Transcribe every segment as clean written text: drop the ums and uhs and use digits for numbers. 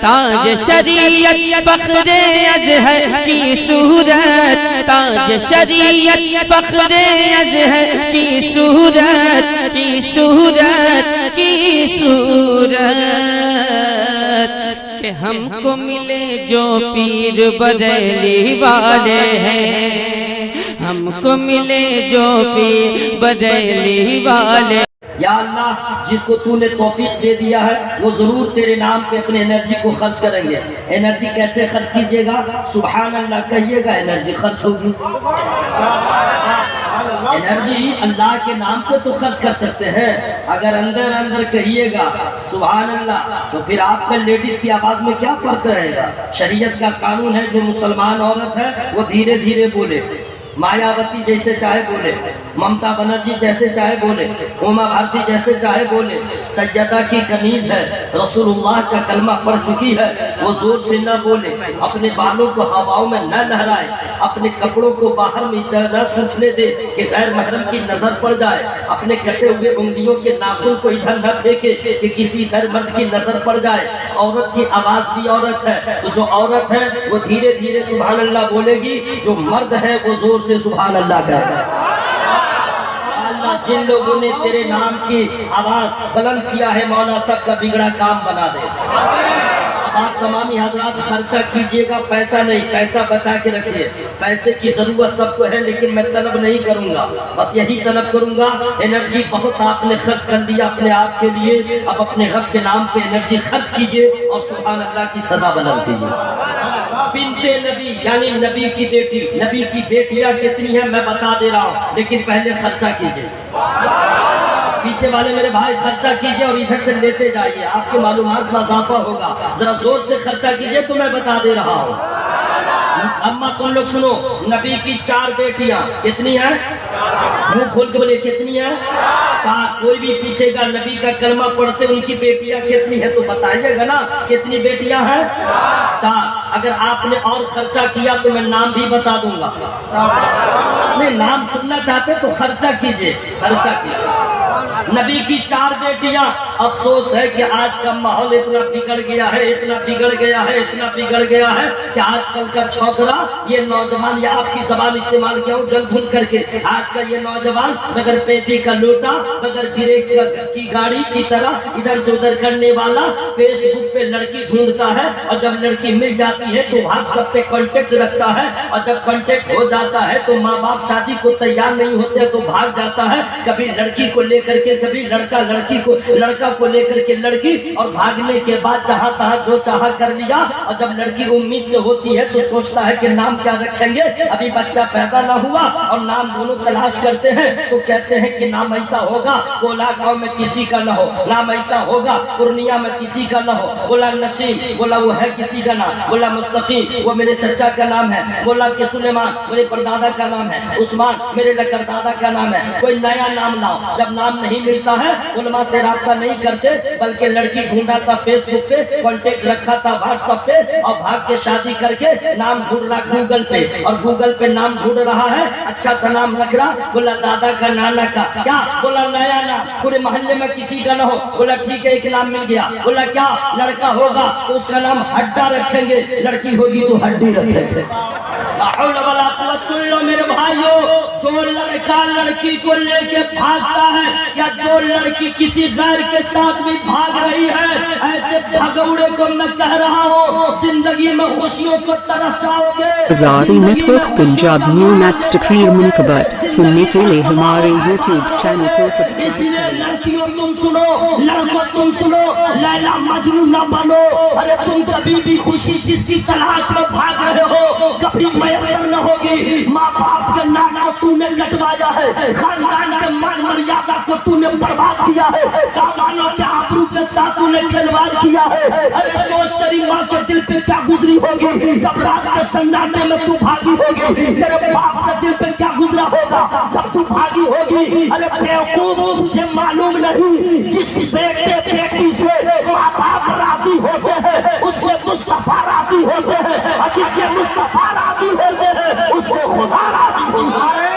تاج شریعت فخر ازہر کی صورت، تاج شریعت فخر ازہر کی صورت، کی صورت، کی صورت، کہ ہم کو ملے جو پیر بریلی والے ہیں، ہم کو ملے جو پیر بریلی والے۔ یا اللہ جس کو تو نے توفیق دے دیا ہے وہ ضرور تیرے نام پہ اپنے انرجی کو خرچ کریں گے۔ انرجی کیسے خرچ کیجئے گا؟ سبحان اللہ کہیے گا، انرجی خرچ ہوگی۔ انرجی اللہ کے نام پہ تو خرچ کر سکتے ہیں، اگر اندر اندر کہیے گا سبحان اللہ تو پھر آپ کا لیڈیز کی آواز میں کیا فرق رہے گا؟ شریعت کا قانون ہے جو مسلمان عورت ہے وہ دھیرے دھیرے بولے، مایاوتی جیسے چاہے بولے، ممتا بنرجی جیسے چاہے بولے، اوما بھارتی جیسے چاہے بولے، سیدہ کی قمیض ہے، رسول اللہ کا کلمہ پڑھ چکی ہے، وہ زور سے نہ بولے، اپنے بالوں کو ہواؤں میں نہ لہرائے، اپنے کپڑوں کو باہر میں نہ سوچنے دے کہ غیر محرم کی نظر پڑ جائے، اپنے کٹے ہوئے انگلیوں کے ناخن کو ادھر نہ پھینکے کہ کسی غیر مرد کی نظر پڑ جائے۔ عورت کی آواز بھی عورت ہے، تو جو عورت ہے وہ دھیرے دھیرے سبحان اللہ بولے گی، جو مرد ہے وہ زور سے سبحان اللہ کہے گا۔ اللہ جن لوگوں نے تیرے نام کی آواز بلند کیا ہے مولا سب کا بگڑا کام بنا دے۔ آپ تمامی حضرات خرچہ کیجئے گا، پیسہ نہیں، پیسہ بچا کے رکھیے۔ پیسے کی ضرورت سب کو ہے لیکن میں طلب نہیں کروں گا، بس یہی طلب کروں گا انرجی بہت آپ نے خرچ کر دیا اپنے آپ کے لیے، اب اپنے رب کے نام پہ انرجی خرچ کیجئے اور سبحان اللہ کی صدا بلند کیجئے۔ بنت نبی یعنی نبی کی بیٹی، نبی کی بیٹیاں کتنی ہیں میں بتا دے رہا ہوں، لیکن پہلے خرچہ کیجئے۔ پیچھے والے میرے بھائی خرچہ کیجئے اور ادھر سے لیتے جائیے، آپ کی معلومات میں اضافہ ہوگا۔ ذرا زور سے خرچہ کیجئے تو میں بتا دے رہا ہوں۔ اما تم لوگ سنو، نبی کی 4 بیٹیاں کتنی ہیں؟ منہ کھول کے بولے کتنی ہیں؟ 4۔ کوئی بھی پیچھے گا نبی کا کلمہ پڑھتے ان کی بیٹیاں کتنی ہیں تو بتائیے گا نا کتنی بیٹیاں ہیں؟ 4۔ اگر آپ نے اور خرچہ کیا تو میں نام بھی بتا دوں گا۔ نہیں نام سننا چاہتے تو خرچہ کیجئے، خرچہ کیجئے۔ نبی کی 4 بیٹیاں، افسوس ہے کہ آج کا ماحول اتنا بگڑ گیا ہے، اتنا بگڑ گیا ہے، اتنا بگڑ گیا ہے کہ آج کل کا چھوکرا یہ نوجوان، یا آپ کی زبان استعمال کیا ہوں جل بھن کر کے، آج کا یہ نوجوان بغیر پیٹی کا لوٹا، بغیر بریک کی گاڑی کی طرح ادھر سے ادھر کرنے والا، فیس بک پہ لڑکی ڈھونڈتا ہے اور جب لڑکی مل جاتی ہے تو واٹس ایپ پہ کانٹیکٹ رکھتا ہے، اور جب کانٹیکٹ ہو جاتا ہے تو ماں باپ شادی کو تیار نہیں ہوتے تو بھاگ جاتا ہے، کبھی لڑکی کو لے کر کے، کبھی لڑکا کو لے کر کے لڑکی، اور بھاگنے کے بعد جہاں تہاں جو چاہا کر لیا، اور جب لڑکی امید سے ہوتی ہے تو سوچتا ہے کہ نام کیا رکھیں گے، ابھی بچہ پیدا نہ ہوا اور نام دونوں تلاش کرتے ہیں تو کہتے ہیں کہ نام ایسا ہوگا کولا گاؤں میں کسی کا نہ ہو، نام ایسا ہوگا پورنیہ میں کسی کا نہ ہو، بولا نسیم، بولا وہ ہے کسی کا نام، بولا مستقیم وہ میرے چچا کا نام ہے، بولا کہ سلیمان میرے پردادا کا نام ہے، عثمان میرے لکر دادا کا نام ہے، کوئی نیا نام لاؤ۔ جب نام نہیں ملتا ہے علماء سے رابطہ نہیں کرتے بلکہ لڑکی ڈھونڈا تھا فیس بک پہ، کانٹیکٹ رکھا تھا واٹس ایپ پہ، اور بھاگ کے شادی کر کے نام ڈھونڈ رہا گوگل پہ، اور گوگل پہ نام ڈھونڈ رہا ہے، اچھا تھا نام رکھ رہا، بولا دادا کا نانا کا، کیا بولا نیا نام، پورے محلے میں کسی کا نہ ہو، بولا ٹھیک ہے ایک نام مل گیا، بولا کیا لڑکا ہوگا تو اس کا نام ہڈا رکھیں گے، لڑکی ہوگی تو ہڈی رکھیں گے۔ سن لو میرے بھائیو، جو لڑکا لڑکی کو لے کے بھاگتا ہے یا جو لڑکی کسی غیر کے ساتھ بھی بھاگ رہی ہے، ایسے بھگوڑے کو میں کہہ رہا ہوں زندگی میں خوشیوں کو ترس جاؤ گے۔ Azadi Network Punjab New Nats Takreer Munkabat سننے کے لیے ہمارے YouTube چینل کو سبسکرائب کریں۔ لڑکیوں تم سنو، لڑکوں تم سنو، لیلا مجنوں نہ بنو، ارے تم کبھی بھی خوشی جس کی تلاش میں بھاگ رہے ہو کبھی میسر نہ ہوگی۔ ماں باپ کے نام کو تو نے کٹوایا ہے، خاندان کے مان مریادہ کو تو نے برباد کیا ہے، دامانوں کے آبرو کے ساتھ تو نے کھلواڑ کیا ہے۔ ارے سوچ تیری ماں کے دل پہ کیا گزری ہوگی جب رات کے سناٹے میں تو بھاگی ہوگی، تیرے باپ کے دل پہ کیا گزرا ہوگا جب تو بھاگی ہوگی۔ ارے بیوقوف مجھے معلوم نہیں، جس بیٹے بیٹی سے ماں باپ راضی ہوتے ہیں اس سے مصطفیٰ راضی ہوتے ہیں، اور جس سے مصطفیٰ راضی ہوتے ہیں اس سے خدا راضی ہوتا ہے۔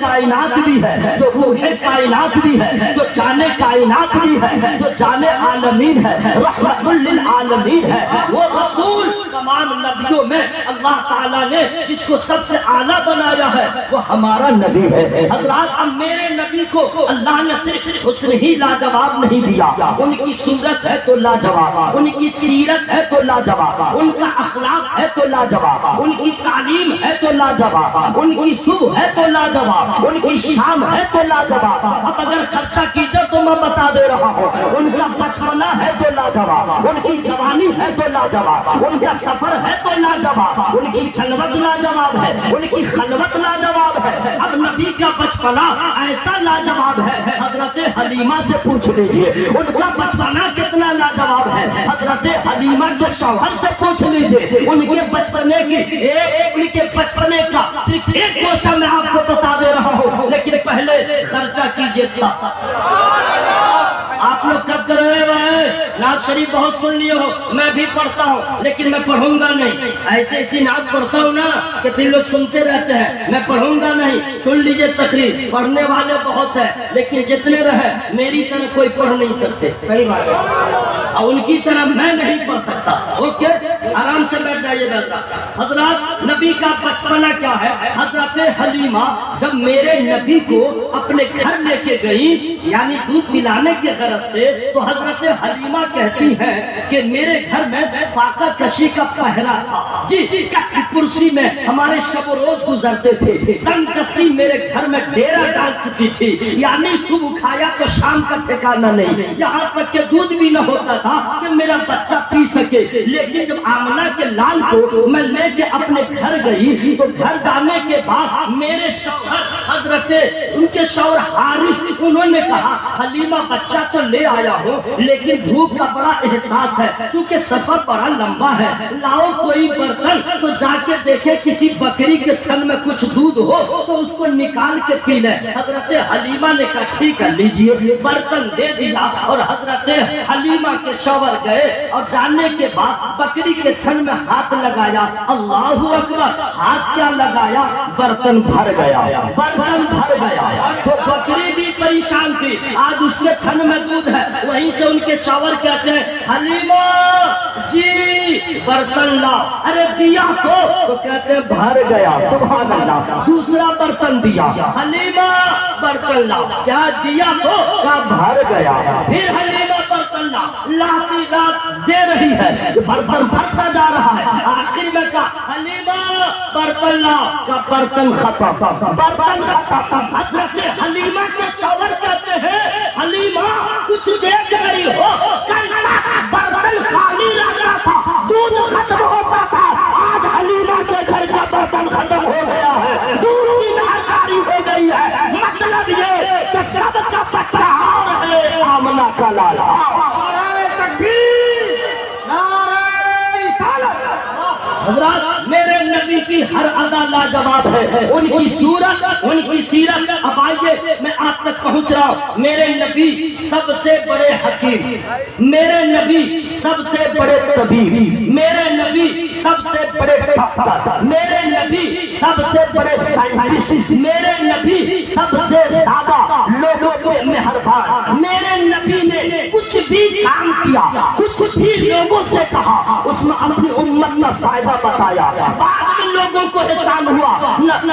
کائنات بھی ہے، جو روح کائنات بھی ہے، جو جان کائنات بھی ہے، جو جان عالمین ہے، رحمت للعالمین ہے، وہ رسول تمام نبیوں میں اللہ تعالیٰ نے جس کو سب سے اعلیٰ بنایا ہے وہ ہمارا نبی ہے۔ حضرات اب میرے نبی کو اللہ نے صرف حسن ہی لاجواب نہیں دیا، ان کی صورت ہے تو لاجواب، ان کی سیرت ہے تو لاجواب، ان کا اخلاق ہے تو لاجواب، ان کی تعلیم ہے تو لاجواب، ان کی صبح ہے تو لاجواب، ان کی شام ہے تو لاجواب۔ اب اگر خرچہ کیجئے تو میں بتا دے رہا ہوں، ان کا بچپنا ہے تو لاجواب، ان کی جوانی ہے تو لاجواب، ان کا سفر ہے تو لاجواب، ان کی جلوت لاجواب ہے، ان کی خلوت لاجواب ہے۔ اب نبی کا بچپنا ایسا لاجواب ہے، حضرت حلیمہ سے پوچھ لیجئے ان کا بچپنا کتنا لاجواب ہے، حضرت حلیمہ کے شوہر سے پوچھ لیجئے ان کے بچپنے کی ان کے بچپنے کا صرف ایک گوشہ میں آپ کو بتا دے رہا ہوں، لیکن پہلے خرچہ کیجئے تھا۔ آپ لوگ کب کر رہے ہیں؟ نعت شریف بہت سن لیے ہو، میں بھی پڑھتا ہوں لیکن میں پڑھوں گا نہیں، ایسی نعت پڑھتا ہوں نا کہ پھر لوگ سنتے رہتے ہیں، میں پڑھوں گا نہیں۔ سن لیجئے تقریر، پڑھنے والے بہت ہیں لیکن جتنے رہے میری طرح کوئی پڑھ نہیں سکتے، صحیح بات ہے، اور ان کی طرح میں نہیں پڑھ سکتا۔ اوکے، آرام سے بیٹھ جائیے بیٹھا۔ حضرات نبی کا بچپنا کیا ہے؟ حضرت حلیمہ جب میرے نبی کو اپنے گھر لے کے گئی یعنی دودھ پلانے کے غرض سے، تو حضرت حلیمہ کہتی ہیں کہ میرے گھر میں فاقہ کشی کا پہرا تھا، جی کسی کرسی میں ہمارے شب و روز گزرتے تھے، تن دستی میرے گھر میں ڈیرا ڈال چکی تھی، یعنی صبح کھایا تو شام کا ٹھکانہ نہیں، یہاں تک کہ دودھ بھی نہ ہوتا تھا کہ میرا بچہ پی سکے۔ لیکن جب آمنہ کے لال کو میں لے کے اپنے گھر گئی تو گھر جانے کے بعد میرے شوہر حضرت ان کے شوہر حارث انہوں نے کہا حلیمہ بچہ تو لے آیا ہو لیکن بھوک کا بڑا احساس ہے، چونکہ سفر بڑا لمبا ہے، لاؤ کوئی برتن تو جا کے دیکھے کسی بکری کے تھن میں کچھ دودھ ہو تو اس کو نکال کے پی لے۔ حضرت حلیمہ نے کہا ٹھیک ہے لیجیے، برتن دے دیا اور حضرت حلیمہ کے شوہر گئے اور جانے کے بعد بکری کے تھن میں ہاتھ لگایا، اللہ اکبر، ہاتھ کیا لگایا، برتن بھر گیا، برتن بھر گیا۔ جو بکری بھی پریشان تھی، آج اس کے تھن میں دودھ ہے، وہیں سے ان کے شوہر کہتے ہیں حلیمہ جی برتن لا، ارے دیا تو کہتے ہیں بھر گیا، سبحان اللہ۔ دوسرا برتن دیا، حلیمہ برتن لا، کیا دیا تو کیا بھر گیا، پھر حلیمہ برتن لا، لاتی رات دے رہی ہے، برتن بھرتا جا رہا ہے، آخر میں کہا حلیمہ برتن لا، کا برتن ختم، برتن ختم۔ حضرت حلیمہ کے شوہر کہتے ہیں حلیمہ کچھ دیکھ رہی ہو، کل برتن خالی رہتا تھا، دودھ ختم ہوتا تھا، آج حلیمہ کے گھر کا برتن ختم ہو گیا ہے، دودھ کی ناکاری ہو گئی ہے، مطلب یہ کہ سب کا بچہ اور ہے آمنہ کا لالا۔ نعرہ تکبیر، نعرہ رسالت۔ حضرات میرے نبی کی ہر ادا لاجواب ہے، ان کی صورت، ان کی سیرت۔ اب آئیے میں آپ تک پہنچ رہا ہوں۔ میرے نبی سب سے بڑے حکیم، میرے نبی سب سے بڑے طبیب، میرے نبی سب سے بڑے ڈاکٹر، میرے نبی سب سے بڑے سائنٹسٹ، میرے نبی سب سے زیادہ لوگوں کے مہربان۔ میرے نبی نے کچھ بھی کام کیا، کچھ بھی لوگوں سے کہا، اس میں اپنی امت کا فائدہ بتایا، بعد میں لوگوں کو احسان ہوا،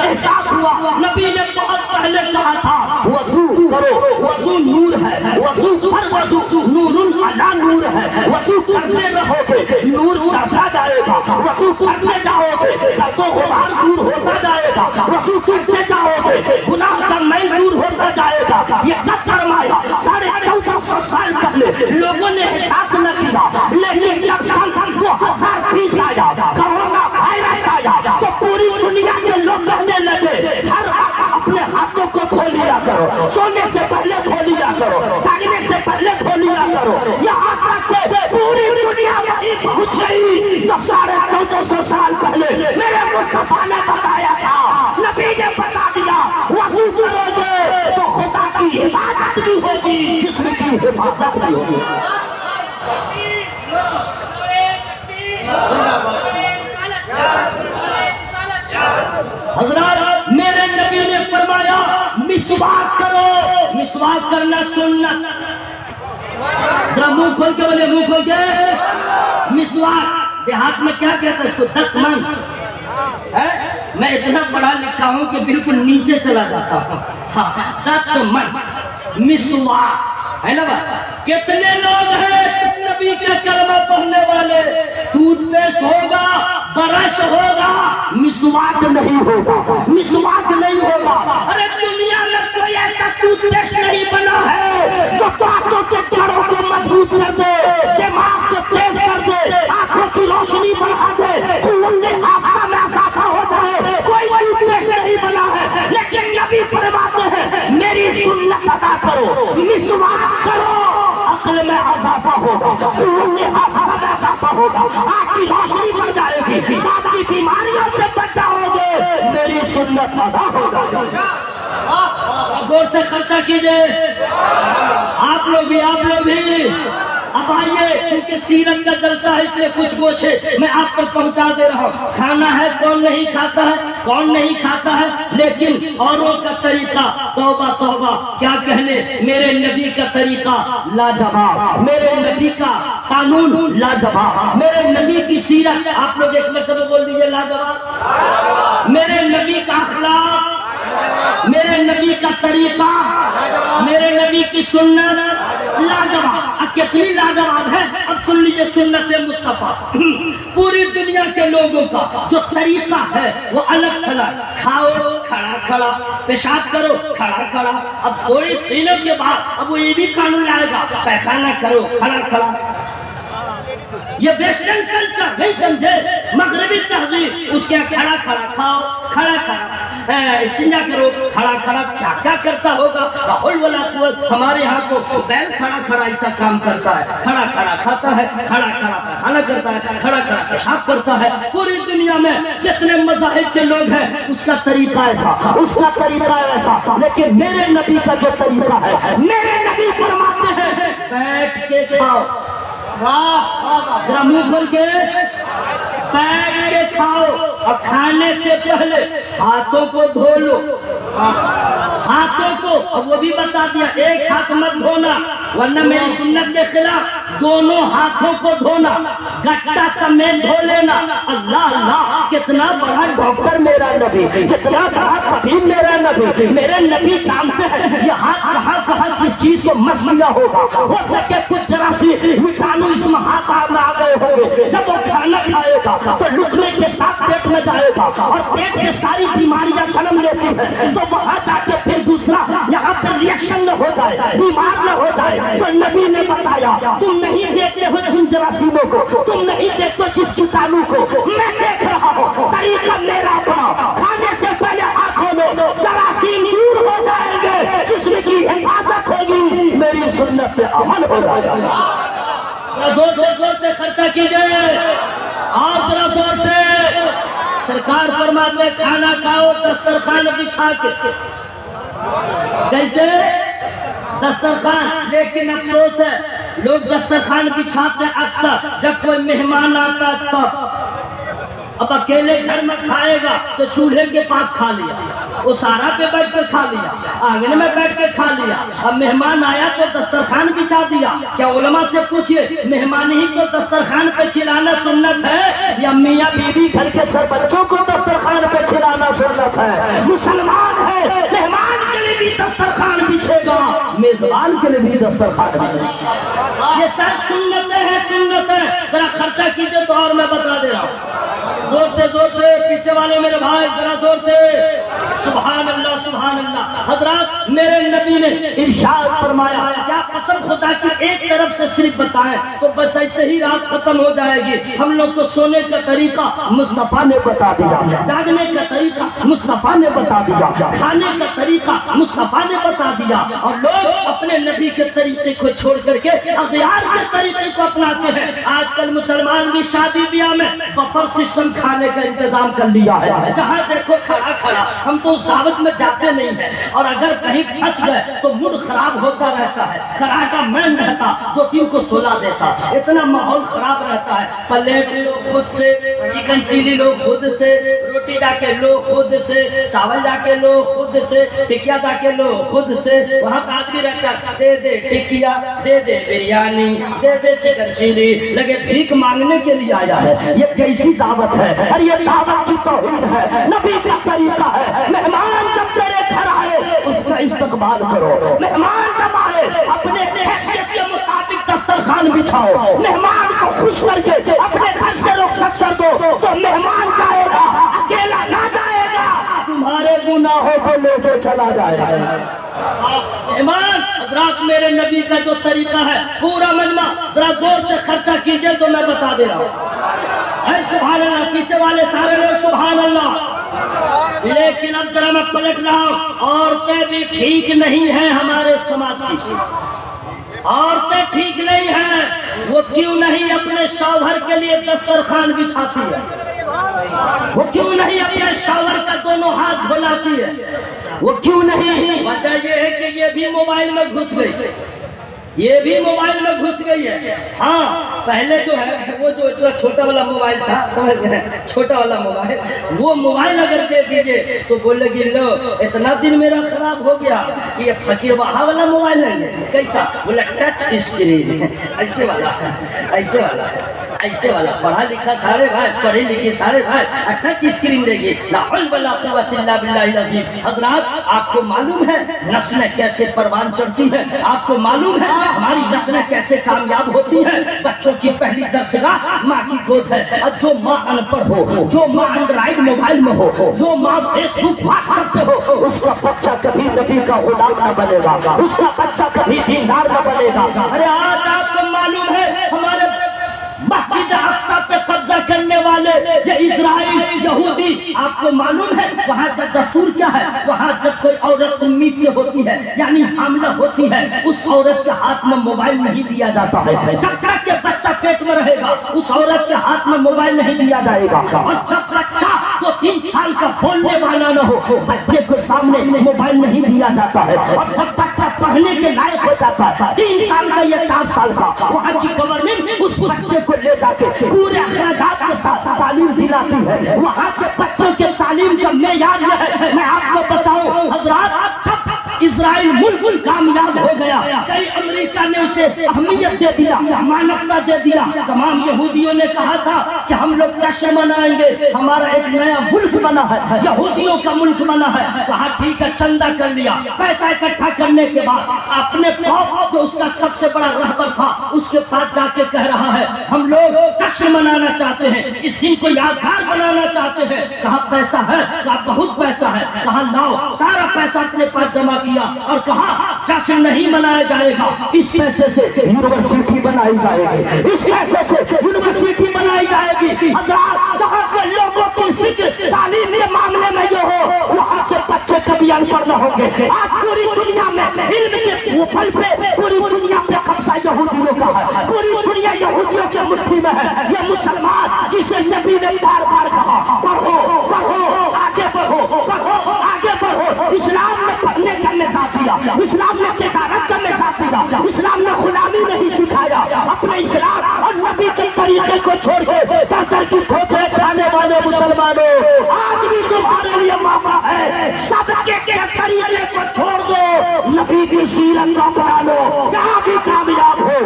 احساس ہوا۔ نبی نے بہت پہلے کہا تھا وضو کرو، وضو نور ہے، وضو پر وضو نور علی نور ہے، وضو کرتے رہو گے نور چڑھتا جائے گا، وضو کرتے جاؤ گے تو غبار دور ہوتا جائے گا، وضو کرتے جاؤ گے گناہ کا میل دور ہوتا جائے گا۔ یہ کب فرمایا؟ 1450 سال پہلے لوگوں نے احساس نہ کیا، لیکن جب سال 2020 آیا، کرونا وائرس آیا تو پوری دنیا کے لوگ کہنے لگے ہر اپنے ہاتھوں کو کھو لیا کرو، سونے سے پہلے کھو لیا کرو، جاگنے سے پہلے کھو لیا کرو، یہاں تک کہ پوری دنیا وہی پہنچ گئی تو 1450 سال پہلے میرے مصطفیٰ نے بتایا تھا، نبی نے بتا دیا وضو کرو گے تو خدا کی عبادت بھی ہوگی، جسم کی حفاظت بھی ہوگی۔ حضرات میرے نبی نے فرمایا مسواک کرو، مسواک کرنا سنت. ذرا منہ کھول کے بولے، منہ کھول کے. مسواک دیہات میں کیا کہتا ہے اس کو؟ دت من. میں اتنا پڑھا لکھا ہوں کہ بالکل نیچے چلا جاتا ہوں. ہاں دت من مسواک ہے نا بات. کتنے لوگ ہیں نبی کا کلمہ پڑھنے والے، ٹوتھ پیسٹ ہوگا، برش ہوگا، مسواک نہیں ہوگا، مسواک نہیں ہوگا. ارے دنیا میں کوئی ایسا ٹوتھ پیسٹ نہیں بنا ہے جو دانتوں کے جڑوں کو مضبوط کر دے، دماغ کو تیز کر دے، آنکھوں کی روشنی بڑھا دے، خون میں آفا میں اضافہ ہو جائے. کوئی ٹوتھ پیسٹ نہیں بنا ہے، لیکن نبی فرماتے ہیں میری سنت ادا کرو، مسواک کرو، عقل میں اضافہ ہوگا، خون میں آفا میں اضافہ ہوگا، آنکھ کی روشنی بڑھ جائے گی، دانت کی بیماریوں سے بچ جاؤ گے، میری سنت ادا ہو جائے گی. زور سے خرچہ کیجئے آپ لوگ بھی، آپ لوگ بھی. اب آئیے، چونکہ سیرت کا جلسہ ہے اس لیے کچھ گوشے میں آپ تک پہنچا دے رہا ہوں. کھانا ہے، کون نہیں کھاتا ہے، کون نہیں کھاتا ہے، لیکن اوروں کا طریقہ توبہ توبہ کیا کہنے. میرے نبی کا طریقہ لاجواب، میرے نبی کا قانون لاجواب، میرے نبی کی سیرت. آپ لوگ ایک مرتبہ بول دیجئے لاجواب. میرے نبی کا اخلاق، میرے نبی کا طریقہ، میرے نبی کی سنت لاجواب. کتنی لاجواب ہے. اب سن لیجئے سنت مصطفیٰ. پوری دنیا کے لوگوں کا جو طریقہ ہے وہ الگ الگ. کھاؤ کھڑا کھڑا، پیشاب کرو کھڑا کھڑا. اب تھوڑی دنوں کے بعد اب وہ یہ بھی قانون لائے گا پیخانہ کرو کھڑا کھڑا. یہ ویسٹرن کلچر نہیں سمجھے، مغربی تہذیب. اس کے کھڑا کھڑا کھاؤ، کھڑا کھڑا استنجا کرو کھڑا کھڑا. کیا کیا کرتا ہوگا لا حول ولا قوت. ہمارے یہاں تو بیل کھڑا کھڑا ایسا کام کرتا ہے، کھڑا کھڑا کھاتا ہے، کھڑا کھڑا پیخانہ کرتا ہے، کھڑا کھڑا پیشاب کرتا ہے. پوری دنیا میں جتنے مذاہب کے لوگ ہیں اس کا طریقہ ایسا، اس کا طریقہ ایسا. لیکن میرے نبی کا جو طریقہ ہے، میرے نبی فرماتے ہیں بیٹھ کے کھاؤ. ذرا منہ کھول کے بیٹھ کے کھاؤ، اور کھانے سے پہلے ہاتھوں کو دھو لو. ہاتھوں کو، اور وہ بھی بتا دیا ایک ہاتھ مت دھونا ورنہ میری سنت کے خلاف. دونوں ہاتھوں کو دھونا، گٹا سمیت دھو لینا. اللہ اللہ، کتنا بڑا ڈاکٹر میرا نبی، کتنا بڑا طبیب میرا نبی. میرے نبی جانتے ہیں یہ ہاتھ کہاں کہاں کس چیز کو مس لیا ہوگا. ہو سکے کچھ جراثیم وٹامن اس میں ہاتھ آ گئے ہوں گے. جب وہ کھانا کھائے گا تو لکنے کے ساتھ پیٹ میں جائے گا، اور پیٹ سے ساری بیماریاں جنم لیتی ہیں. تو وہاں جا کے پھر دوسرا یہاں پر ریئیکشن نہ ہو جائے، بیمار نہ ہو جائے. تو نبی نے بتایا تم نہیں دیکھتے ہو جن جراثیموں کو، تم نہیں دیکھتے جس کیٹانو کو، میں دیکھ رہا ہوں. طریقہ میرا اپنا، کھانے سے پہلے ہاتھ دھو لو، جراثیم دور ہو جائیں گے، جسم کی حفاظت ہوگی، میری سنت پہ عمل ہو جائے گا. زور سے زور سے خرچہ کیجئے اور ذرا زور سے. سرکار فرماتے کھانا کھاؤ دسترخوان بچھا کے. کیسے؟ دسترخوان. لیکن افسوس ہے لوگ دسترخوان بچھاتے اکثر جب کوئی مہمان آتا تب. اب اکیلے گھر میں کھائے گا تو چولہے کے پاس کھا لیا، وہ سارا پہ بیٹھ کے کھا لیا، آنگن میں بیٹھ کے کھا لیا. اب مہمان آیا تو دسترخوان بچھا دیا. کیا علماء سے پوچھئے مہمان ہی کو دسترخوان پہ کھلانا سنت ہے یا میاں بیوی گھر کے سر بچوں کو دسترخوان پہ کھلانا سنت ہے؟ مسلمان ہے، مہمان کے لیے بھی دسترخوان بچھے گا، میزبان کے لیے بھی دسترخوان بچھے گا. یہ سب سنتیں ہیں، سنتیں. ذرا خرچہ کیجئے تو اور میں بتا دے رہا ہوں. زور سے پیچھے والے میرے بھائی ذرا زور سے. سبحان اللہ سبحان اللہ. حضرات میرے نبی نے ارشاد فرمایا کیا قسم خدا کی ایک طرف سے صرف بتائیں تو بس ایسے ہی رات ختم ہو جائے گی. ہم لوگ کو سونے کا طریقہ مصطفیٰ نے بتا دیا، جاگنے کا طریقہ مصطفیٰ نے بتا دیا، کھانے کا طریقہ مصطفیٰ نے بتا دیا. اور لوگ اپنے نبی کے طریقے کو چھوڑ کر کے اغیار کے طریقے کو اپناتے ہیں. آج کل مسلمان بھی شادی بیاہ میں بفر سسٹم کھانے کا انتظام کر لیا ہے، جہاں دیکھو کھڑا کھڑا. ہم تو اس دعوت میں جاتے نہیں ہیں، اور اگر کہیں پھنس گئے تو موڈ خراب ہوتا رہتا ہے، کراٹا مین رہتا، 2-3 کو سلا دیتا، اتنا ماحول خراب رہتا ہے۔ پلیٹ لو خود سے، چکن چلی لو خود سے، روٹی جا کے لو خود سے، چاول جا کے لو خود سے، ٹکیا جا کے لو خود سے۔ وہاں کا آدمی رہتا دے دے ٹکیا، دے دے بریانی، دے دے چکن چلی، لگے بھیک مانگنے کے لیے آیا ہے۔ یہ کیسی دعوت ہے؟ اور یہ دعوت کی توہین ہے، نبی کا طریقہ ہے۔ مہمان جب تیرے گھر آئے اس کا استقبال کرو، مہمان جب آئے اپنے حیثیت کے مطابق دسترخوان بچھاؤ، مہمان کو خوش کر کے اپنے گھر سے رخصت کر دو تو مہمان جائے گا، اکیلا نہ جائے گا، تمہارے گناہوں کو لے کے چلا جائے گا۔ ایمان حضرات، میرے نبی کا جو طریقہ ہے، پورا مجمع ذرا زور سے خرچہ کیجئے تو میں بتا دے رہا ہوں۔ اے سبحان اللہ، پیچھے والے سارے لوگ سبحان اللہ۔ لیکن اب ذرا میں پلٹ رہا ہوں، عورتیں بھی ٹھیک نہیں ہیں ہمارے سماج کی، عورتیں ٹھیک نہیں ہیں۔ وہ کیوں نہیں اپنے شوہر کے لیے دسترخوان بچھاتی ہے؟ وہ کیوں نہیں اپنے شوہر کا دونوں ہاتھ دھلاتی ہے؟ وہ کیوں نہیں؟ وجہ یہ ہے کہ یہ بھی موبائل میں گھس گئی، یہ بھی موبائل میں گھس گئی ہے۔ ہاں پہلے جو ہے وہ جو اتنا چھوٹا والا موبائل تھا، سمجھ گئے، چھوٹا والا موبائل، وہ موبائل اگر دے دیجئے تو بولے گی لو اتنا دن میرا خراب ہو گیا کہ یہ فقیر وہاں والا موبائل ہے۔ کیسا؟ بولے ٹچ اسکرین، ایسے والا، ایسے والا، ایسے والا۔ پڑھا لکھا سارے بھائی، پڑھے لکھے سارے بھائی ٹچ اسکرین دے گی، لا حول ولا قوت الا باللہ العظیم۔ حضرات آپ کو معلوم ہے نسلیں کیسے پروان چڑھتی ہیں؟ آپ کو معلوم ہے ہماری نسلیں کیسے کامیاب ہوتی ہیں؟ بچوں کی پہلی درسگاہ ماں کی گود ہے، اور جو ماں ان پڑھ ہو، جو ماں اینڈرائیڈ موبائل میں ہو، جو ماں فیس بک واٹس ایپ پہ ہو، اس کا بچہ کبھی نبی کا غلام نہ بنے گا، اس کا بچہ کبھی دیندار نہ بنے گا۔ ارے آج آپ کو معلوم ہے ہمارے مسجد اقصی پہ قبضہ کرنے والے یہ اسرائیل یہودی، آپ کو معلوم ہے وہاں کا دستور کیا ہے؟ وہاں جب کوئی عورت امید سے ہوتی ہے یعنی حاملہ ہوتی ہے، اس عورت کے ہاتھ میں موبائل نہیں دیا جاتا ہے۔ جب تک کہ بچہ پیٹ میں رہے گا اس عورت کے ہاتھ میں موبائل نہیں دیا جائے گا، اور جب بچہ 2-3 سال کا بولنے والا نہ ہو بچے کے سامنے موبائل نہیں دیا جاتا ہے، اور جب بچہ پڑھنے کے لائق ہو جاتا ہے 3 سال کا یا 4 سال کا، وہاں کی گورنمنٹ اس بچے کو لے جا کے پورے اخراجات کے ساتھ تعلیم دلاتی ہے۔ وہاں کے بچوں کے تعلیم کا معیار یہ ہے، میں آپ کو بتاؤں حضرات، جب اسرائیل ملک کامیاب ہو گیا، کئی امریکہ نے اسے اہمیت دے دیا، مانوتا دے دیا۔ تمام یہودیوں نے کہا تھا کہ ہم لوگ جشن منائیں گے، ہمارا ایک نیا ملک بنا ہے، یہودیوں کا ملک بنا ہے۔ کہا ٹھیک ہے، چندہ کر لیا، پیسہ اکٹھا کرنے کے بعد اپنے پاپ جو اس کا سب سے بڑا رہبر تھا اس کے پاس جا کے کہہ رہا ہے ہم لوگ جشن منانا چاہتے ہیں، اس دن کو یادگار بنانا چاہتے ہیں۔ کہا پیسہ ہے؟ کہا بہت پیسہ ہے۔ کہا لاؤ، سارا پیسہ اپنے پاس جمع کیا اور کہا جشن نہیں منایا جائے گا، اس پیسے سے یونیورسٹی بنائی جائے گی، اس پیسے سے یونیورسٹی بنائی جائے گی۔ حضرات جہاں کے لوگوں کی فکر تعلیم کے معاملے میں یہ ہو وہاں کے بچے کبھی ان پڑھ نہ ہوں گے۔ آج پوری دنیا میں علم کے وہ پل پہ پوری دنیا پہ قبضہ یہودیوں کا ہے، پوری دنیا یہودیوں کے مٹھی میں ہے۔ یہ مسلمان جسے نبی نے بار بار کہا پڑھو پڑھو آگے بڑھو، پڑھو آگے بڑھو، اسلام نے پڑھنے کا نصاب دیا، اسلام نے تجارت کا نصاب دیا، اسلام نے غلامی نہیں سکھایا۔ اپنے اسلام اور نبی کے طریقے کو چھوڑ کے در در کی ٹھوکریں کھانے والے مسلمانوں، آج بھی تمہارے لیے موقع ہے، سب کے طریقے کو چھوڑ دو، نبی کی سیرت کو اپنا لو، جہاں بھی کامیاب ہو۔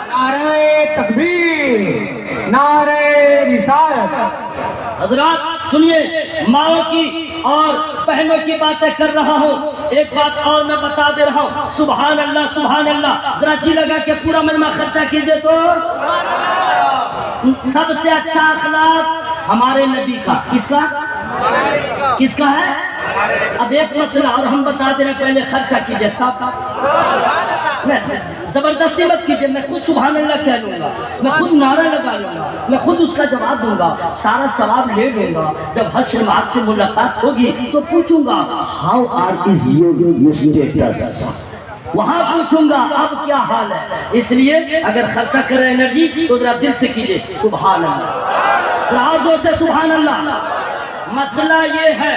نعرہ تکبیر، نعرہ رسالت۔ حضرات سنیے، ماں کی اور بہنوں کی باتیں کر رہا ہوں، ایک بات اور میں بتا دے رہا ہوں، سبحان اللہ سبحان اللہ، ذرا جی لگا کے پورا مجمع خرچہ کیجئے تو سب سے اچھا اخلاق ہمارے نبی کا، کس کا؟ کس کا ہے؟ اب ایک مسئلہ اور ہم بتا دے رہے، پہلے خرچہ کیجئے تب، زبردستی مت کیجئے، میں خود سبحان اللہ کہہ لوں گا، میں خود نعرہ لگا لوں گا، میں خود اس کا جواب دوں گا، سارا ثواب لے لوں گا۔ جب حشر میں آپ سے ملاقات ہوگی تو پوچھوں گا how are is your status, وہاں پوچھوں گا اب کیا حال ہے۔ اس لیے اگر خرچہ کر رہے انرجی تو ذرا دل سے کیجئے سبحان اللہ، ذرا زور سے سبحان اللہ۔ مسئلہ یہ ہے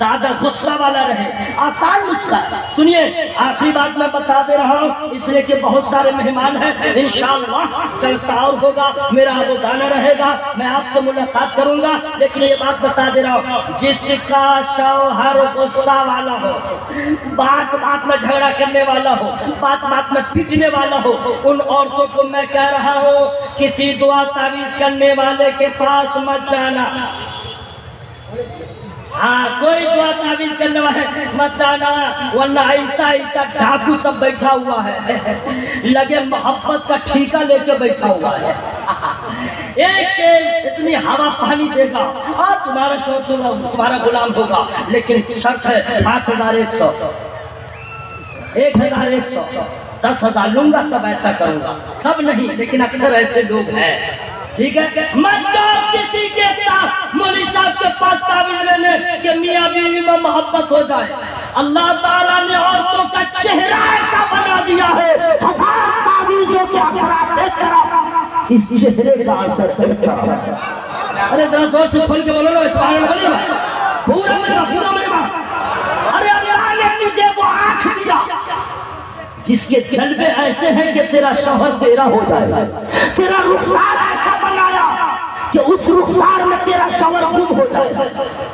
زیادہ غصہ والا رہے، آسان نسخہ ہے۔ سنیے آخری بات میں بتا دے رہا ہوں، اس لیے کہ بہت سارے مہمان ہیں، انشاءاللہ جلسہ اور ہوگا، میرا آبودانہ رہے گا، میں آپ سے ملاقات کروں گا، لیکن یہ بات بتا دے رہا ہوں، جس کا شوہر غصہ والا ہو، بات بات میں جھگڑا کرنے والا ہو، بات بات میں پیٹنے والا ہو، ان عورتوں کو میں کہہ رہا ہوں کسی دعا تعویذ کرنے والے کے پاس مت جانا۔ ہاں کوئی دعا تعویذ کرنے والے مت جانا، ورنہ ایسا ایسا ڈاکو سب بیٹھا ہوا ہے، لگے محبت کا ٹھیکہ لے کے بیٹھا ہوا ہے، ایک سے اتنی ہوا پانی دے گا اور تمہارا شوق ہوگا، تمہارا غلام ہوگا، لیکن شرط ہے 5100 1100 10,000 لوں گا تب ایسا کروں گا، سب نہیں لیکن اکثر ایسے لوگ ہیں، ٹھیک ہے؟ مت جاؤ کسی کے مولوی صاحب کے پاس تعویذ لینے کہ میاں بیوی میں محبت ہو جائے۔ اللہ تعالیٰ نے عورتوں کا چہرہ ایسا بنا دیا ہے، 1000 تعویذوں کے اثرات ایک طرف، اس چہرے کا اثر ایک طرف۔ ارے ذرا زور سے کھول کے بولو نا سبحان اللہ، بولو نا پورا میرا۔ ارے اللہ نے مجھے وہ آنکھ دیا جس کے جلوے ایسے ہیں کہ تیرا شوہر تیرا ہو جائے، تیرا رخسار ایسا بنایا کہ اس رخسار میں تیرا شوہر گم ہو جائے،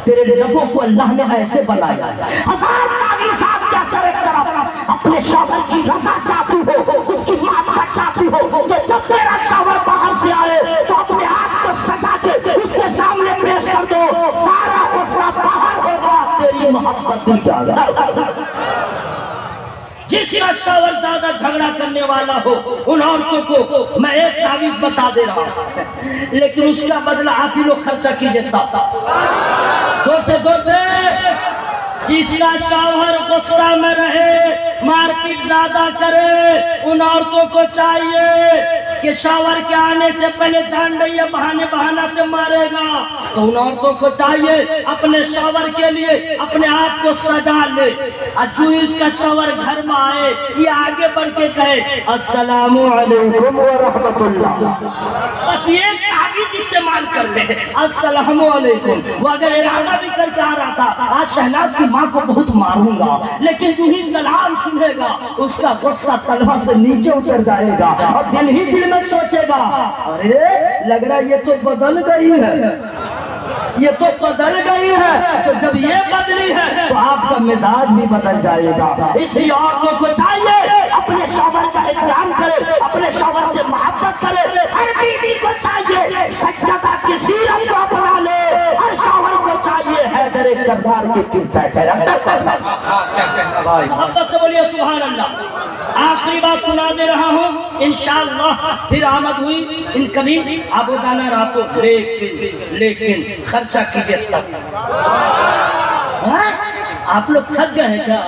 تیرے لبوں کو اللہ نے ایسے بنایا۔ 1000 تعویذات کے اثر ایک طرف، اپنے شوہر کی رضا چاہتی ہو، اس کی محبت چاہتی ہو کہ جب تیرا شوہر باہر سے آئے تو اپنے ہاتھ کو سجا کے اس کے سامنے پیش کر دو، سارا غصہ باہر ہوگا، تیری محبت دل جائے۔ جس کا شوہر زیادہ جھگڑا کرنے والا ہو، ان عورتوں کو میں ایک تعویذ بتا دے رہا ہوں، لیکن اس کا بدلہ آپ ہی لوگ خرچہ کیجیے۔ زور سے زور سے۔ جس کا شوہر غصہ میں رہے، مار پیٹ زیادہ کرے، ان عورتوں کو چاہیے کہ شوہر کے آنے سے پہلے جان رہی ہے بہانہ سے مارے گا، تو ان عورتوں کو چاہیے اپنے شوہر کے لیے اپنے آپ کو سجا لے، اور جو اس کا شوہر گھر میں آئے یہ آگے بڑھ کے کہے السلام علیکم ورحمۃ اللہ، بس یہ تعویذ استعمال کر لے، السلام علیکم۔ وہ اگر ارادہ بھی کر کے آ رہا تھا آج شہناز کی ماں کو بہت ماروں گا، لیکن جو ہی سلام سنے گا اس کا غصہ تلوار سے نیچے اتر جائے گا، اور دل ہی دل میں سوچے گا ارے لگ رہا یہ تو بدل گئی ہے، یہ تو بدل گئی ہے، تو جب یہ بدلی ہے تو آپ کا مزاج بھی بدل جائے گا۔ اس لیے عورتوں کو چاہیے اپنے شوہر کا احترام کرے، اپنے شوہر سے محبت کرے، ہر بیوی کو چاہیے سجدہ کی سیرت کو اپنا لے، ہر شوہر کو چاہیے حیدر کردار کی محبت سے بولیے سبحان اللہ۔ آخری بات سنا دے رہا ہوں، انشاءاللہ پھر آمد ہوئی ان کبھی آبودانہ راتوں، لیکن خرچہ کیجئے تب۔ آپ لوگ تھک گئے ہیں کیا؟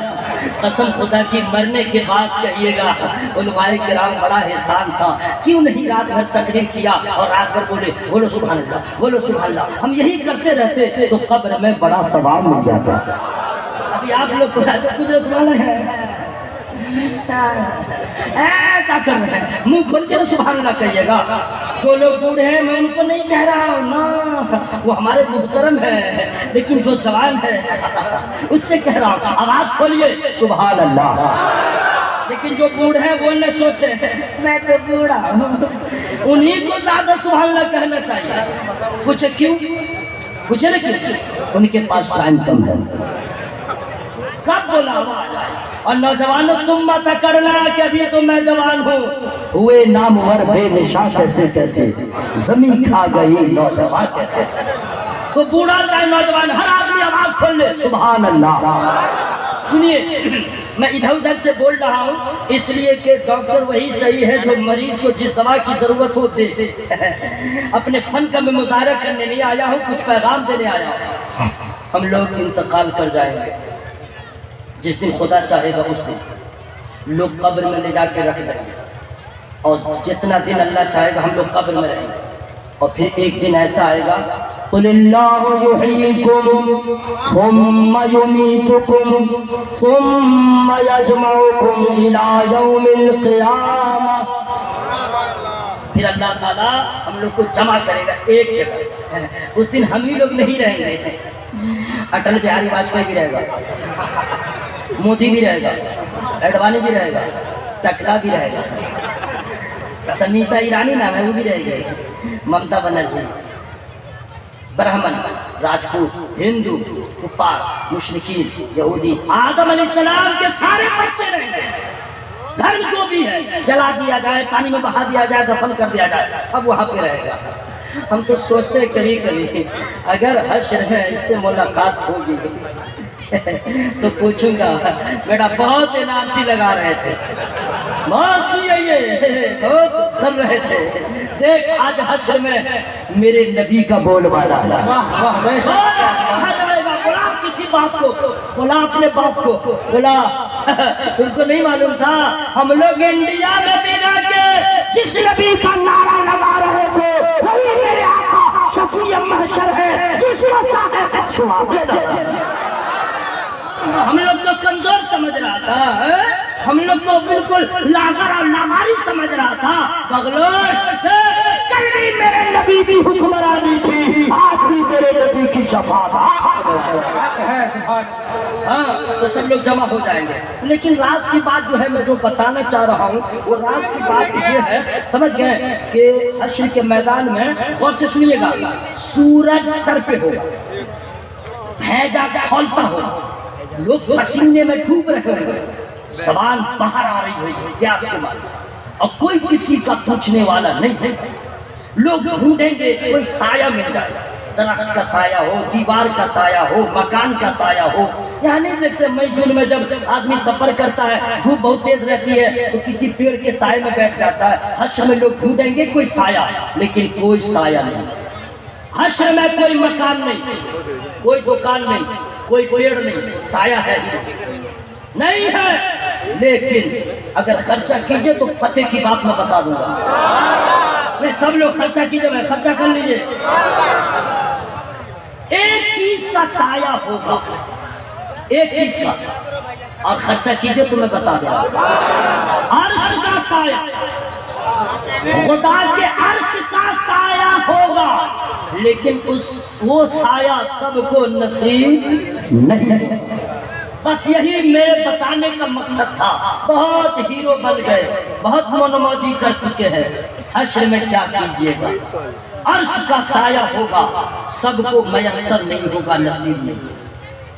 قسم خدا کی مرنے کے بعد کہیے گا علماء کرام بڑا احسان تھا، کیوں نہیں رات بھر تقریر کیا اور رات بھر بولو سبحان اللہ، بولو سبحان اللہ۔ ہم یہی کرتے رہتے تو قبر میں بڑا ثواب مل جاتا۔ ابھی آپ لوگ کو قدرت سبحان ہے کیا کر رہے ہیں؟ منہ کھول کے سبحان اللہ کہیے گا۔ جو لوگ بوڑھے ہیں میں ان کو نہیں کہہ رہا ہوں نا، وہ ہمارے محترم ہیں، لیکن جو جوان ہے اس سے کہہ رہا ہوں آواز کھولیے سبحان اللہ۔ لیکن جو بوڑھے ہیں وہ نہ سوچے میں تو بوڑھا ہوں، انہی کو زیادہ سبحان اللہ کہنا چاہیے۔ پوچھے کیوں؟ پوچھے نا کیوں؟ ان کے پاس ٹائم کم ہے۔ کب بولا ہوا؟ اور نوجوانوں تم مت کرنا کہ ابھی تو میں جوان ہوں، ہوئے نامور بے نشان کیسے کیسے، زمین کھا گئی نوجوان کیسے۔ تو بوڑھا چاہے نوجوان ہر آدمی آواز کھول لے سبحان اللہ۔ سنیے میں ادھر ادھر سے بول رہا ہوں اس لیے کہ ڈاکٹر وہی صحیح ہے جو مریض کو جس دوا کی ضرورت ہوتی ہے۔ اپنے فن کا میں مظاہرہ کرنے نہیں آیا ہوں، کچھ پیغام دینے آیا ہوں۔ ہم لوگ انتقال کر جائیں گے، جس دن خدا چاہے گا اس دن لوگ قبر میں لے جا کے رکھ دیں گے، اور جتنا دن اللہ چاہے گا ہم لوگ قبر میں رہیں گے، اور پھر ایک دن ایسا آئے گا قُلِ اللَّهُ يُحْيِيكُمْ ثُمَّ يُمِيتُكُمْ ثُمَّ يَجْمَعُكُمْ إِلَى يَوْمِ الْقِيَامَةِ۔ پھر اللہ تعالیٰ ہم لوگ کو جمع کرے گا ایک جگہ، اس دن ہم ہی لوگ نہیں رہیں گے، اٹل بہاری واجپئی بھی رہے گا، مودی بھی رہے گا، اڈوانی بھی رہے گا، ٹکلا بھی رہے گا، سنیتا ایرانی نام ہے وہ بھی رہے گی، ممتا بنرجی، برہمن، راجپوت، ہندو، کفار، مشرکین، یہودی، آدم علیہ السلام کے سارے بچے رہیں گے، دھرم جو بھی ہے جلا دیا جائے، پانی میں بہا دیا جائے، دفن کر دیا جائے، سب وہاں پہ رہے گا۔ ہم تو سوچتے کبھی کبھی اگر حشر میں اس سے ملاقات ہوگی تو پوچھوں گا بیٹا بہت انعام لگا رہے تھے، بہت بہت کر رہے تھے، دیکھ آج حشر میں میرے نبی کا بول بالا بولا کسی باپ کو، بولا اپنے باپ کو، بولا تم کو نہیں معلوم تھا ہم لوگ انڈیا میں بھی رہ کے جس نبی کا نعرہ لگا رہے تھے وہی میرے آقا شفیع محشر ہے، جس کو چاہے چھوا دے۔ ہم لوگ کو کمزور سمجھ رہا تھا، ہم لوگ کو بالکل لاغر اور ناماری سمجھ رہا تھا، بغلوٹ کل بھی میرے نبی کی حکمرانی تھی، آج بھی میرے نبی کی شفاعت ہے۔ ہاں تو سب لوگ جمع ہو جائیں گے، لیکن راز کی بات جو ہے میں جو بتانا چاہ رہا ہوں وہ راز کی بات یہ ہے، سمجھ گئے کہ حشر کے میدان میں غور سے سنیے گا، سورج سر پہ ہوگا، بھیجا کھولتا ہوگا، لوگ پسینے میں ڈوب رہے ہیں، زبان باہر آ رہی ہوئی پیاس کے بعد، اور کوئی کسی کا پوچھنے والا نہیں ہے، لوگ ڈھونڈیں گے کوئی سایہ مل جائے، درخت کا سایہ ہو، دیوار کا سایہ ہو، مکان کا سایہ ہو۔ یہاں نہیں دیکھتے مئی جون میں جب آدمی سفر کرتا ہے دھوپ بہت تیز رہتی ہے تو کسی پیڑ کے سائے میں بیٹھ جاتا ہے، حشر میں لوگ ڈھونڈیں گے کوئی سایہ، لیکن کوئی سایہ نہیں، حشر میں کوئی مکان نہیں، کوئی دکان نہیں، کوئی پیڑ نہیں، سایہ ہے نہیں ہے، لیکن اگر خرچہ کیجئے تو پتے کی بات میں بتا دوں گا، میں سب لوگ خرچہ کیجئے، میں خرچہ کر لیجئے، ایک چیز کا سایہ ہوگا، ایک چیز کا، اور خرچہ کیجئے تو میں بتا دوں گا، عرش کا سایہ، خدا کے عرش کا سایہ ہوگا، لیکن وہ سایہ سب کو نصیب نہیں۔ بس یہی میرے بتانے کا مقصد تھا، بہت ہیرو بن گئے، بہت منموجی کر چکے ہیں، حشر میں کیا کیجئے گا، عرش کا سایہ ہوگا، سب کو میسر نہیں ہوگا، نصیب نہیں،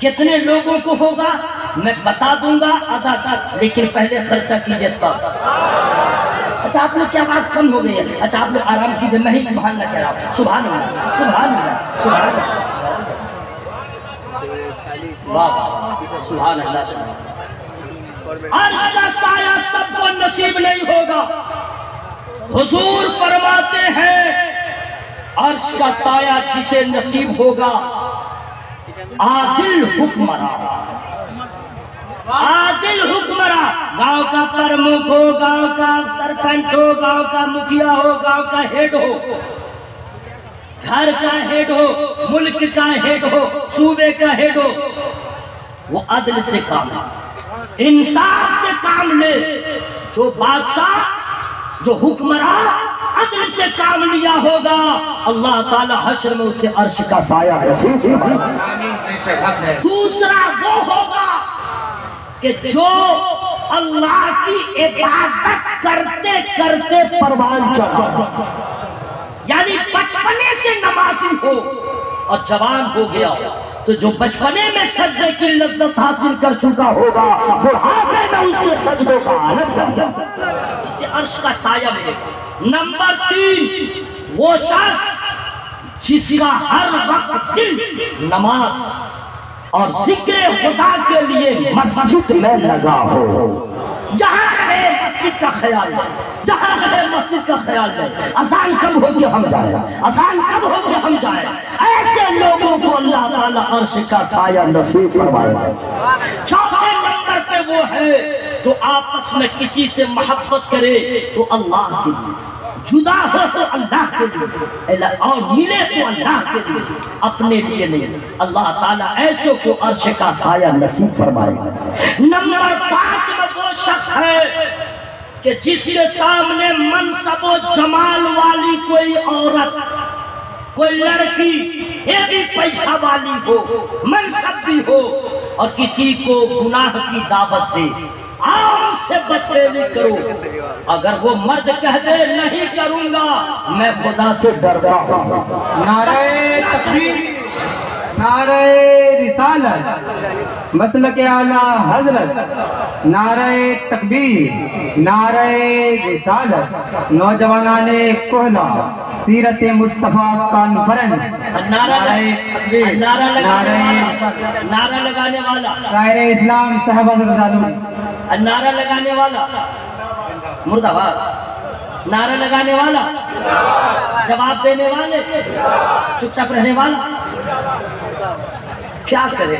کتنے لوگوں کو ہوگا میں بتا دوں گا آدھا تک، لیکن پہلے خرچہ کیجئے تب۔ اچھا آپ لوگ کی آواز کم ہو گئی ہے، اچھا آپ لوگ آرام کیجئے، میں ہی سبحان اللہ کہہ رہا ہوں، سبحان اللہ، سبحان اللہ، سبحان اللہ، سبحان اللہ، سبحان۔ عرش کا سایہ سب کو نصیب نہیں ہوگا، حضور فرماتے ہیں عرش کا سایہ جسے نصیب ہوگا عادل حکمراں، عادل حکمراں، گاؤں کا پرمکھ ہو، گاؤں کا سرپنچ ہو، گاؤں کا مکھیا ہو، گاؤں کا ہیڈ ہو، گھر کا ہیڈ ہو، ملک کا ہیڈ ہو، صوبے کا ہیڈ ہو، وہ عدل سے کام لے، انصاف سے کام لے، جو بادشاہ جو حکمراں عدل سے کام لیا ہوگا اللہ تعالی حشر میں اسے عرش کا سایہ نصیب فرمائے۔ دوسرا وہ ہوگا کہ جو اللہ کی عبادت کرتے کرتے پروان چڑھا، یعنی بچپنے سے نمازی ہو اور جوان ہو گیا تو جو بچپنے میں سجدے کی لذت حاصل کر چکا ہوگا بڑھاپے میں اس کے سجدوں کا عالم کرتا، اس سے عرش کا سایہ ملے گا۔ نمبر 3 وہ شخص جس کا ہر وقت دل نماز اور ذکر خدا کے لیے مسجد میں لگا ہو، جہاں رہے مسجد کا خیال ہے، جہاں رہے مسجد کا خیال ہے، اذان کب ہو کے ہم جائیں، اذان کب ہو کے ہم جائیں، ایسے لوگوں کو اللہ تعالیٰ عرش کا سایہ نصیب فرمائے گا۔ چوتھے نمبر پہ وہ ہے جو آپس میں کسی سے محبت کرے تو اللہ کے لیے، جدا ہو تو اللہ کے لیے، اور ملے تو اللہ کے لیے، اپنے لیے نہیں۔ اللہ تعالیٰ ایسوں کو عرش کا سایہ نصیب فرمائے گا۔ نمبر 5 میں وہ شخص ہے کہ جس کے سامنے منصب و جمال والی کوئی عورت، کوئی لڑکی یہ بھی پیسہ والی ہو منصب بھی ہو اور کسی کو گناہ کی دعوت دے آپ سے بدفعلی کرو اگر وہ مرد کہہ دے نہیں کروں گا میں خدا سے ڈرتا ہوں نعرہ تکبیر نعرہ رسالت مسلک اعلیٰ حضرت نعرہ تکبیر نعرہ رسالت نوجوانان کوہلا سیرت مصطفیٰ کانفرنس نعرہ لگانے والا شاعر اسلام صاحب حضرت نعرہ لگانے والا مرد آباد نعرہ لگانے والا جواب دینے والے چپ چاپ رہنے والا کیا کرے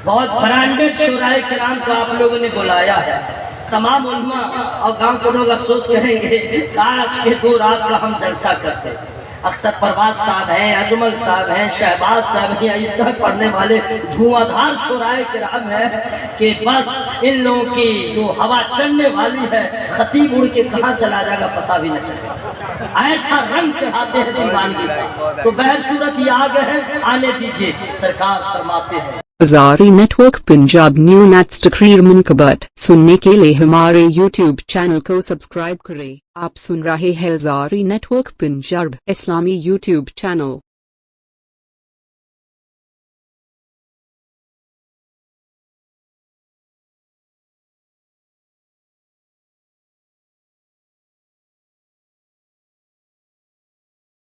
بہت برانڈڈ شورائے کرام کو آپ لوگوں نے بلایا ہے تمام علماء اور گاؤں کو لوگ افسوس کریں گے کاش کے 2 رات کا ہم جلسہ کرتے اختر پرواز صاحب ہیں اجمل صاحب ہیں شہباز صاحب ہیں ایسا پڑھنے والے دھواں دھار شورائے کرام ہیں کہ بس ان لوگوں کی جو ہوا چڑھنے والی ہے خطیب اڑ کے کہاں چلا جائے گا پتہ بھی نہ چلے گا ایسا رنگ چڑھاتے ہیں دیوانگی کا تو بہر صورت یہ آگے ہیں آنے دیجئے سرکار فرماتے ہیں ہزاری نیٹ ورک پنجاب نیو نیٹس تقریر منقبت سننے کے لیے ہمارے یوٹیوب چینل کو سبسکرائب کریں آپ سن رہے ہیں ہزاری نیٹ ورک پنجاب اسلامی یوٹیوب چینل